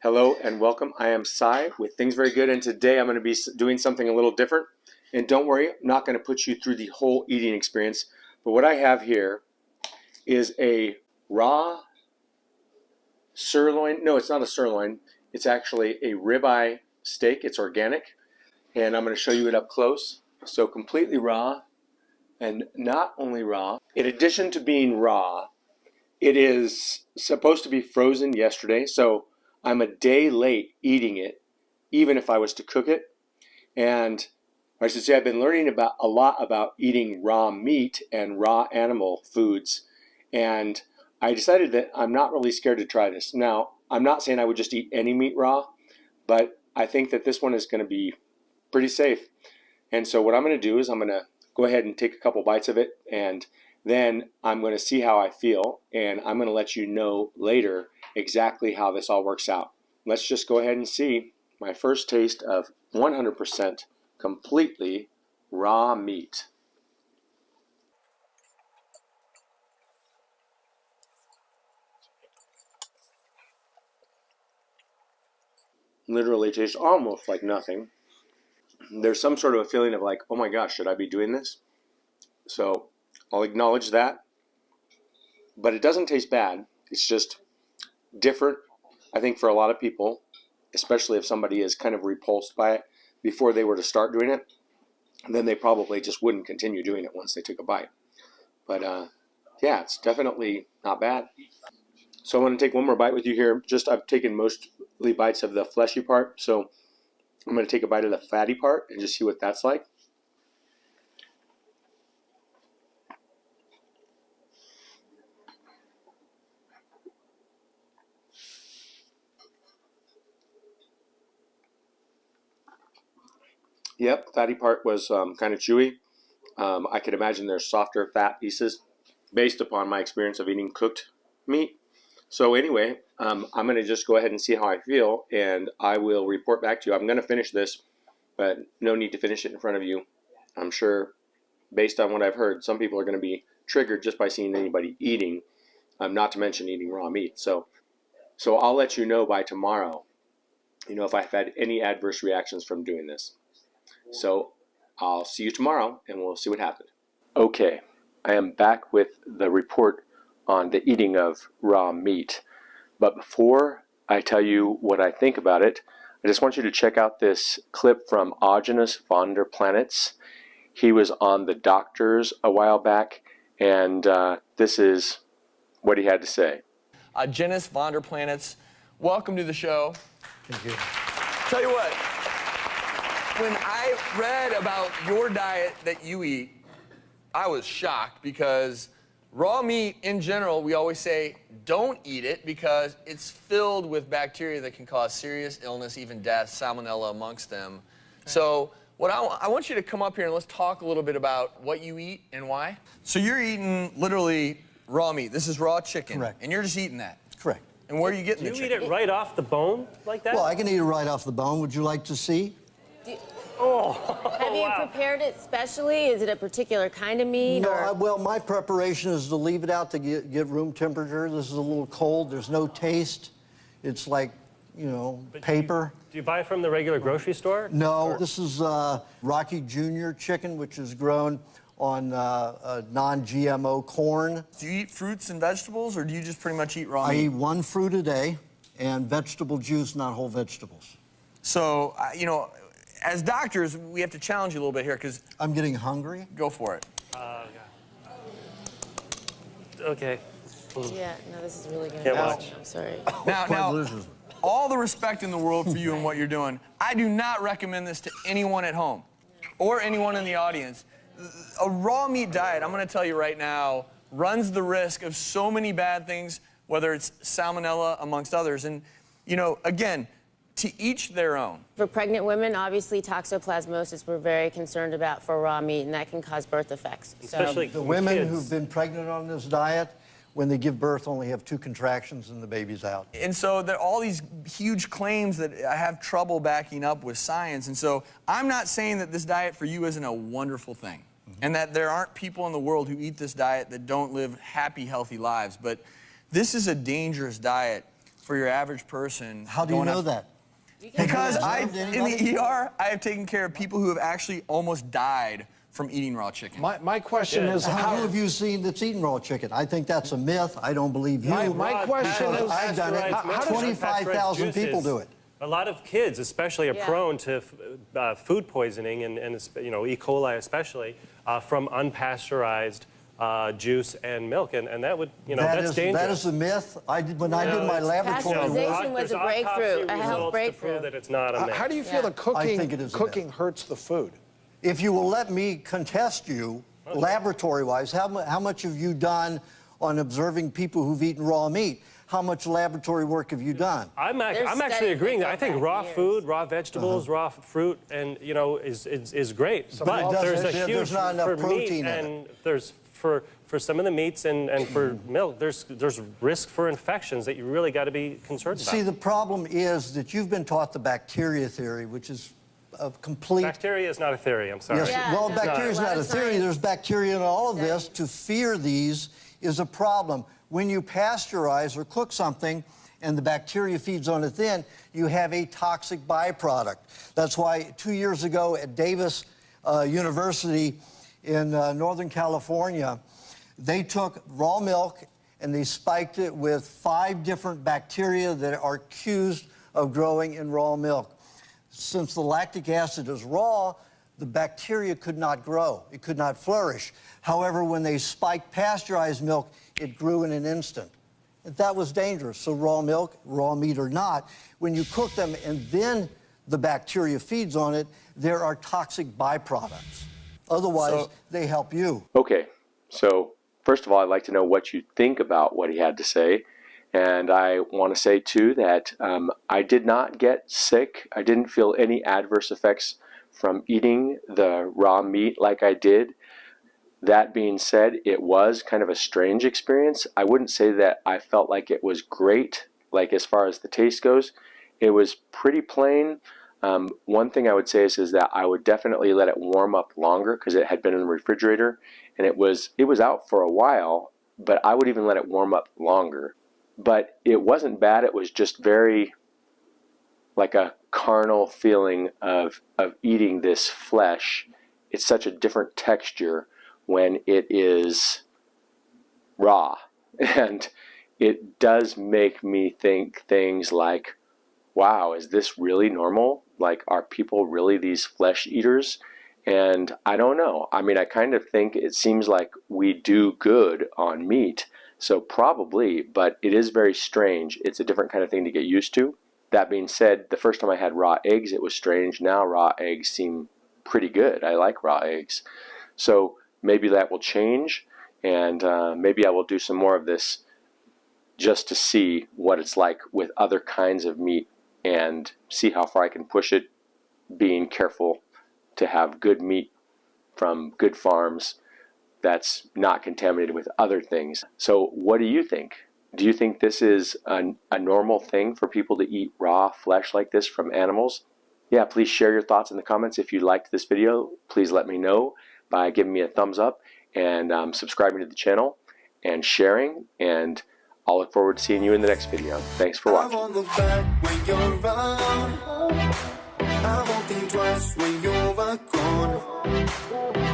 Hello and welcome. I am Cy with Things Very Good, and today I'm going to be doing something a little different. And don't worry, I'm not going to put you through the whole eating experience, but what I have here is a raw sirloin. No, it's not a sirloin. It's actually a ribeye steak. It's organic, and I'm going to show you it up close. So completely raw, and not only raw. In addition to being raw, it is supposed to be frozen yesterday, so I'm a day late eating it, even if I was to cook it. And I should say I've been learning a lot about eating raw meat and raw animal foods. And I decided that I'm not really scared to try this. Now, I'm not saying I would just eat any meat raw, but I think that this one is going to be pretty safe. And so what I'm going to do is I'm going to go ahead and take a couple bites of it, and then I'm going to see how I feel, and I'm going to let you know later exactly how this all works out. Let's just go ahead and see my first taste of 100% completely raw meat. Literally tastes almost like nothing. There's some sort of a feeling of like, oh my gosh, should I be doing this? So I'll acknowledge that. But it doesn't taste bad. It's just different, I think, for a lot of people, especially if somebody is kind of repulsed by it before they were to start doing it, then they probably just wouldn't continue doing it once they took a bite. But yeah, it's definitely not bad. So I'm going to take one more bite with you here. I've taken mostly bites of the fleshy part, so I'm going to take a bite of the fatty part and just see what that's like. Yep, fatty part was kind of chewy. I could imagine there's softer fat pieces based upon my experience of eating cooked meat. So anyway, I'm going to just go ahead and see how I feel, and I will report back to you. I'm going to finish this, but no need to finish it in front of you. I'm sure, based on what I've heard, some people are going to be triggered just by seeing anybody eating, not to mention eating raw meat. So I'll let you know by tomorrow, if I've had any adverse reactions from doing this. So I'll see you tomorrow, and we'll see what happened. Okay, I am back with the report on the eating of raw meat. But before I tell you what I think about it, I just want you to check out this clip from Aajonus Vonderplanitz. He was on The Doctors a while back, and this is what he had to say. Aajonus Vonderplanitz, welcome to the show. Thank you. Tell you what, when I read about your diet that you eat, I was shocked because raw meat in general, we always say don't eat it because it's filled with bacteria that can cause serious illness, even death, salmonella amongst them. So I want you to come up here and let's talk a little bit about what you eat and why. So you're eating literally raw meat. This is raw chicken. Correct. And you're just eating that. Correct. And where are you getting the Do you chicken? eat it right off the bone like that? Well, I can eat it right off the bone. Would you like to see? Have you prepared it specially? Is it a particular kind of meat? No, well, my preparation is to leave it out to get room temperature. This is a little cold. There's no taste. It's like, But paper. Do you buy it from the regular grocery store? No, this is Rocky Jr. chicken, which is grown on non-GMO corn. Do you eat fruits and vegetables, or do you just pretty much eat raw I meat? eat one fruit a day and vegetable juice, not whole vegetables. So, as doctors, we have to challenge you a little bit here, because... I'm getting hungry. Go for it. Okay. Yeah, no, this is really going to Can't go. watch. I'm sorry. Now, all the respect in the world for you and what you're doing, I do not recommend this to anyone at home or anyone in the audience. A raw meat diet, I'm going to tell you right now, runs the risk of so many bad things, whether it's salmonella, amongst others. And, again, to each their own. For pregnant women, obviously toxoplasmosis we're very concerned about for raw meat, and that can cause birth effects. Especially The with women kids. who've been pregnant on this diet, when they give birth, only have 2 contractions and the baby's out. And so there are all these huge claims that I have trouble backing up with science. And so I'm not saying that this diet for you isn't a wonderful thing, and that there aren't people in the world who eat this diet that don't live happy, healthy lives. But this is a dangerous diet for your average person. How do you know that? Because Have you in observed anybody? the ER, I have taken care of people who have actually almost died from eating raw chicken. My question is Who how. have you seen that's eaten raw chicken? I think that's a myth. I don't believe you. My question Because is, I've done it. how does- 25,000 people do it. A lot of kids, especially, are Yeah. prone to food poisoning, and you know, E. coli especially, from unpasteurized juice and milk, and that would, you know, that's dangerous. That is a myth. When I did my laboratory Pasteurization work, was There's a breakthrough, autopsy a health results to breakthrough. prove that it's not a myth. how do you feel Yeah. that I think it is a cooking myth. hurts the food? if you will let me contest you, laboratory-wise, how much have you done on observing people who've eaten raw meat? How much laboratory work have you done? I'm There's actually studies agreeing. that I go think back raw years. food, raw vegetables, raw fruit, and you know, is great. it But there's a doesn't- huge there's not enough for protein meat, in it. and there's for some of the meats and for milk. There's risk for infections that you really got to be concerned See, about. the problem is that you've been taught the bacteria theory, which is a complete... Bacteria is not a theory. I'm sorry. Yes, Yeah, well, there's bacteria is a lot not a of theory. science. There's bacteria in all of this. To fear these is a problem. When you pasteurize or cook something and the bacteria feeds on it, then you have a toxic byproduct. That's why 2 years ago at Davis University in Northern California, they took raw milk and they spiked it with 5 different bacteria that are accused of growing in raw milk. Since the lactic acid is raw, the bacteria could not grow. It could not flourish. However, when they spiked pasteurized milk, it grew in an instant. That was dangerous. So raw milk, raw meat or not, when you cook them and then the bacteria feeds on it, there are toxic byproducts. Otherwise, they help you. Okay, so first of all, I'd like to know what you think about what he had to say. And I want to say, too, that I did not get sick. I didn't feel any adverse effects from eating the raw meat like I did. That being said, it was kind of a strange experience. I wouldn't say that I felt like it was great, like as far as the taste goes. It was pretty plain. One thing I would say is that I would definitely let it warm up longer because it had been in the refrigerator and it was out for a while, but I would even let it warm up longer. But it wasn't bad. It was just very like a carnal feeling of eating this flesh. It's such a different texture when it is raw. And it does make me think things like, wow, is this really normal? Like, are people really these flesh eaters? And I don't know. I mean, I kind of think it seems like we do good on meat. So probably, but it is very strange. It's a different kind of thing to get used to. That being said, the first time I had raw eggs, it was strange. Now raw eggs seem pretty good. I like raw eggs. So maybe that will change, and maybe I will do some more of this just to see what it's like with other kinds of meat and see how far I can push it, being careful to have good meat from good farms that's not contaminated with other things. So what do you think? Do you think this is a normal thing for people to eat raw flesh like this from animals? Yeah, please share your thoughts in the comments. If you liked this video, please let me know by giving me a thumbs up and subscribing to the channel and sharing. And I'll look forward to seeing you in the next video. Thanks for watching. I'm on the back when you're around. I won't think twice when you're gone.